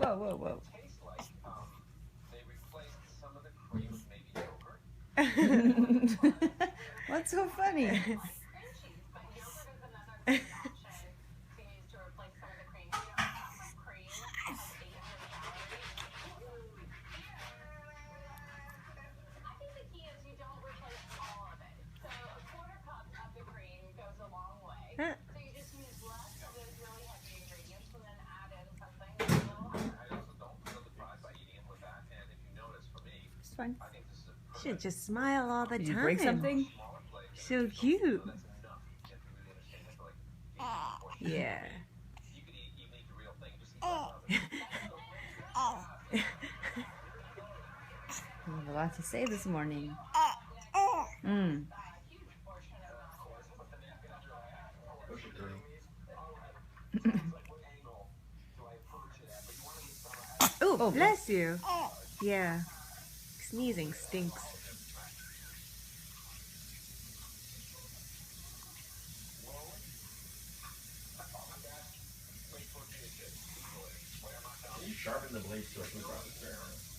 Whoa, whoa, whoa. What's so funny? It's fine. Should just smile all the Did time. you break something? So cute. Yeah. You have a lot to say this morning. Mm. Oh, bless you. Yeah. Sneezing stinks. You sharpen the blades to a food processor.